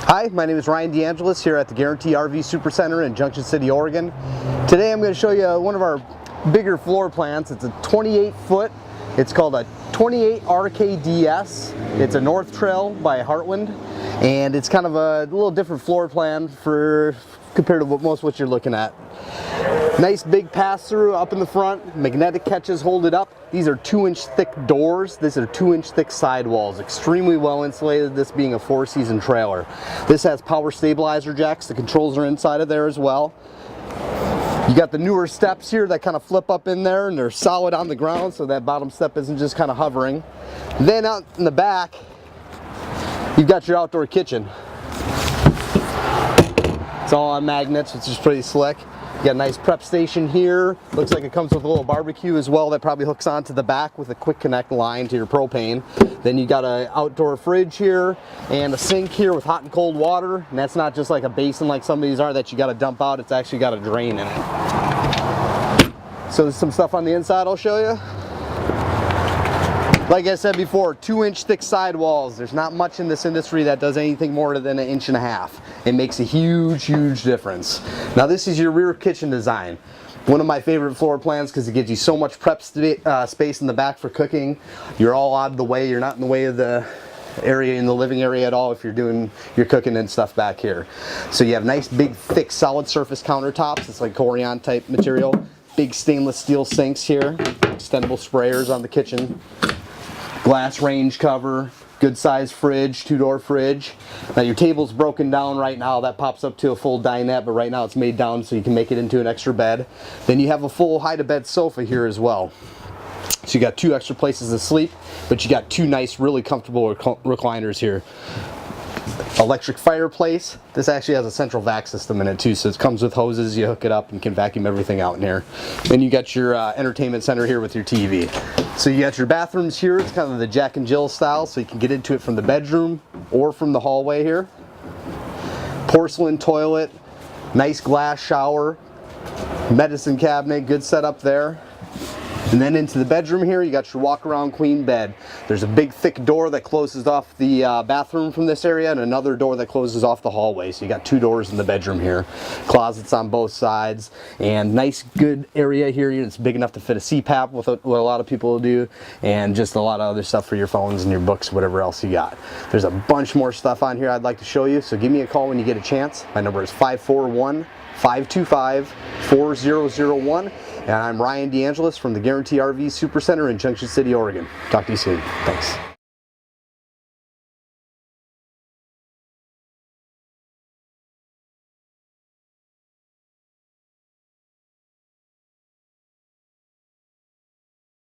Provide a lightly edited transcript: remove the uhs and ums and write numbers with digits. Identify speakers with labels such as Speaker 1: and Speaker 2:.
Speaker 1: Hi, my name is Ryan DeAngelis here at the Guaranty RV Supercenter in Junction City, Oregon. Today I'm going to show you one of our bigger floor plans. It's a 28-foot. It's called a 28 RKDS. It's a North Trail by Heartland, and it's kind of a little different floor plan compared to what you're looking at. Nice big pass-through up in the front. Magnetic catches hold it up. These are 2-inch thick doors. These are 2-inch thick sidewalls. Extremely well insulated, this being a 4-season trailer. This has power stabilizer jacks. The controls are inside of there as well. You got the newer steps here that kind of flip up in there, and they're solid on the ground, so that bottom step isn't just kind of hovering. Then out in the back, you've got your outdoor kitchen. It's all on magnets, which is pretty slick. You got a nice prep station here. Looks like it comes with a little barbecue as well that probably hooks onto the back with a quick connect line to your propane. Then you got an outdoor fridge here and a sink here with hot and cold water. And that's not just like a basin like some of these are that you got to dump out. It's actually got a drain in it. So there's some stuff on the inside I'll show you. Like I said before, 2-inch thick sidewalls. There's not much in this industry that does anything more than 1.5 inches. It makes a huge difference. Now this is your rear kitchen design. One of my favorite floor plans because it gives you so much prep space in the back for cooking. You're all out of the way. You're not in the way of the area in the living area at all if you're doing your cooking and stuff back here. So you have nice big thick solid surface countertops. It's like Corian type material. Big stainless steel sinks here. Extendable sprayers on the kitchen. Glass range cover, good size fridge, 2-door fridge. Now your table's broken down right now. That pops up to a full dinette, but right now it's made down so you can make it into an extra bed. Then you have a full hide-to-bed sofa here as well. So you got 2 extra places to sleep, but you got 2 nice, really comfortable recliners here. Electric fireplace. This actually has a central vac system in it too, so it comes with hoses. You hook it up and can vacuum everything out in here. Then you got your entertainment center here with your TV. So you got your bathrooms here. It's kind of the Jack and Jill style, so you can get into it from the bedroom or from the hallway here. Porcelain toilet, nice glass shower, medicine cabinet, good setup there. And then into the bedroom here, you got your walk-around queen bed. There's a big thick door that closes off the bathroom from this area and another door that closes off the hallway. So you got 2 doors in the bedroom here. Closets on both sides, and nice good area here. It's big enough to fit a CPAP, with what a lot of people do, and just a lot of other stuff for your phones and your books, whatever else you got. There's a bunch more stuff on here I'd like to show you, so give me a call when you get a chance. My number is 541-525-4001. And I'm Ryan DeAngelis from the Guaranty RV Supercenter in Junction City, Oregon. Talk to you soon. Thanks.